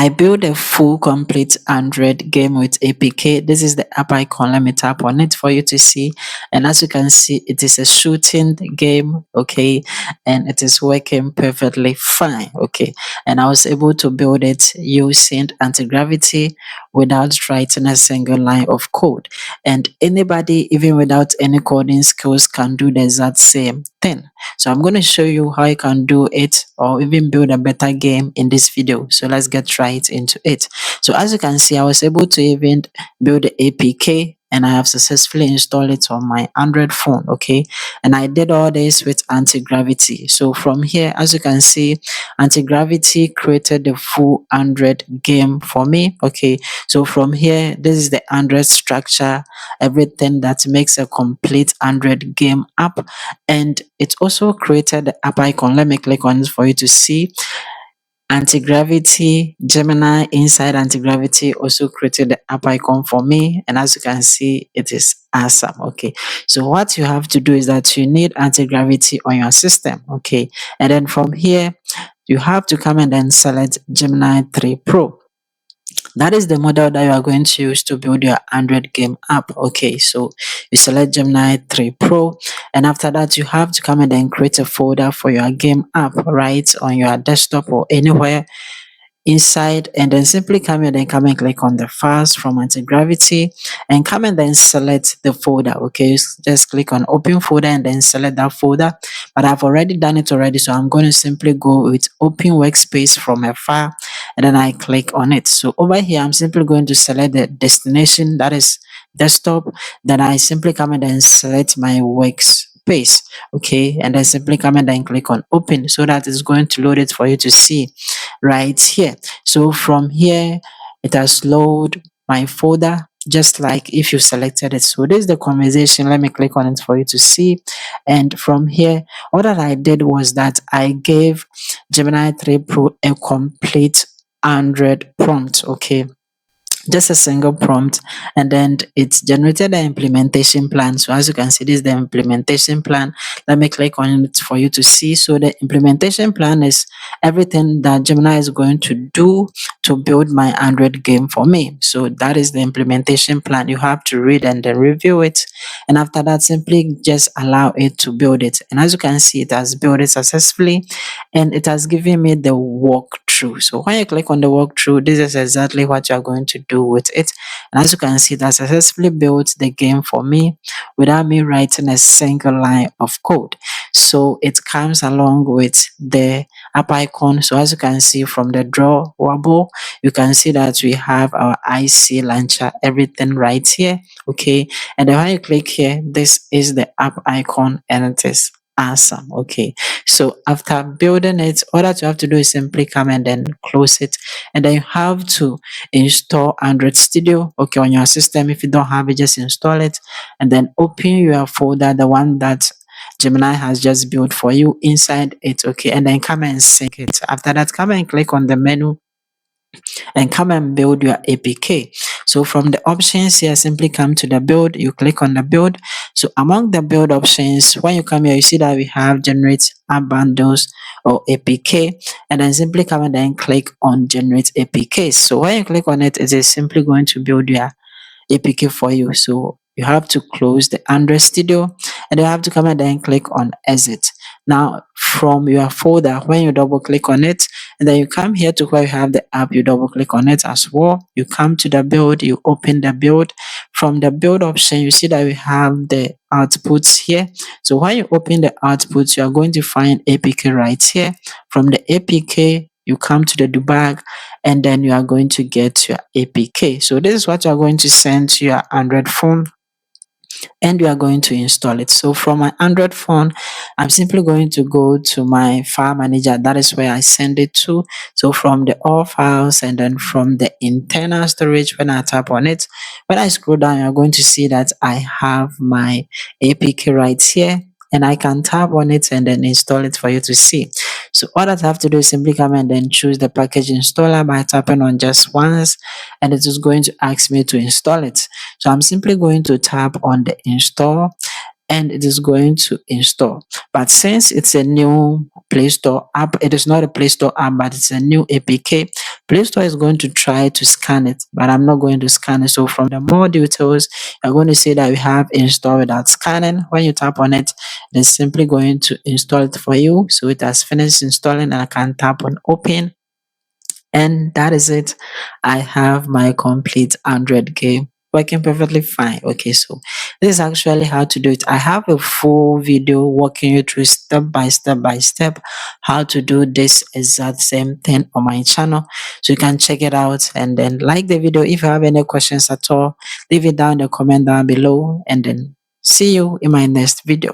I built a full complete Android game with APK. This is the app icon. Let me tap on it for you to see. And as you can see, it is a shooting game, okay, and it is working perfectly fine, okay. And I was able to build it using Antigravity without writing a single line of code. And anybody, even without any coding skills, can do the exact same thing. So I'm going to show you how you can do it or even build a better game in this video. So let's get right into it. So as you can see, I was able to even build the APK and I have successfully installed it on my Android phone, okay. And I did all this with Antigravity. So from here, as you can see, Antigravity created the full Android game for me, okay. So from here, this is the Android structure, everything that makes a complete Android game app. And it also created the app icon. Let me click on it for you to see. Antigravity, Gemini inside Antigravity also created the app icon for me. And as you can see, it is awesome. Okay. So what you have to do is that you need Antigravity on your system. Okay. And then from here, you have to come and then select Gemini 3 Pro. That is the model that you are going to use to build your Android game app. Okay, so you select Gemini 3 Pro, and after that, you have to come and then create a folder for your game app, right, on your desktop or anywhere inside, and then simply come and then come and click on the files from Antigravity and come and then select the folder. Okay, just click on open folder and then select that folder. But I've already done it already, so I'm going to simply go with open workspace from a file and then I click on it. So over here, I'm simply going to select the destination, that is desktop. Then I simply come and then select my workspace, okay, and then simply come and then click on open so that it's going to load it for you to see right here. So from here, it has loaded my folder just like if you selected it. So this is the conversation. Let me click on it for you to see. And from here, all that I did was that I gave Gemini 3 Pro a complete Android prompt, okay, just a single prompt, and then it's generated the implementation plan. So as you can see, this is the implementation plan. Let me click on it for you to see. So the implementation plan is everything that Gemini is going to do to build my Android game for me. So that is the implementation plan. You have to read and then review it, and after that, simply just allow it to build it. And as you can see, it has built it successfully, and it has given me the walkthrough. So when you click on the walkthrough, this is exactly what you are going to do with it. And as you can see, it has successfully built the game for me without me writing a single line of code. So it comes along with the app icon. So as you can see from the drawable, you can see that we have our IC launcher, everything right here. Okay. And then when you click here, this is the app icon and it is awesome. Okay, so after building it, all that you have to do is simply come and then close it, and then you have to install Android Studio, okay, on your system. If you don't have it, just install it and then open your folder, the one that Gemini has just built for you inside it, okay, and then come and sync it. After that, come and click on the menu and come and build your APK. So from the options here, simply come to the build, you click on the build. So among the build options, when you come here, you see that we have generate app bundles or APK, and then simply come and then click on generate APK. So when you click on it, it is simply going to build your APK for you. So you have to close the Android Studio and you have to come and then click on exit. Now from your folder, when you double click on it, and then you come here to where you have the app, you double click on it as well. You come to the build, you open the build. From the build option, you see that we have the outputs here. So when you open the outputs, you are going to find APK right here. From the APK, you come to the debug and then you are going to get your APK. So this is what you are going to send to your Android phone and you are going to install it. So from my Android phone, I'm simply going to go to my file manager. That is where I send it to. So from the all files and then from the internal storage, when I tap on it, when I scroll down, you're going to see that I have my APK right here. And I can tap on it and then install it for you to see. So all that I have to do is simply come and then choose the package installer by tapping on just once, and it is going to ask me to install it. So I'm simply going to tap on the install, and it is going to install. But since it's a new Play Store app, it is not a Play Store app, but it's a new APK. Play Store is going to try to scan it, but I'm not going to scan it. So from the more details, you're going to see that we have install without scanning. When you tap on it, it's simply going to install it for you. So it has finished installing, and I can tap on open, and that is it. I have my complete Android game working perfectly fine. Okay, so this is actually how to do it. I have a full video walking you through step by step how to do this exact same thing on my channel. So you can check it out and then like the video. If you have any questions at all, leave it down in the comment down below, and then see you in my next video.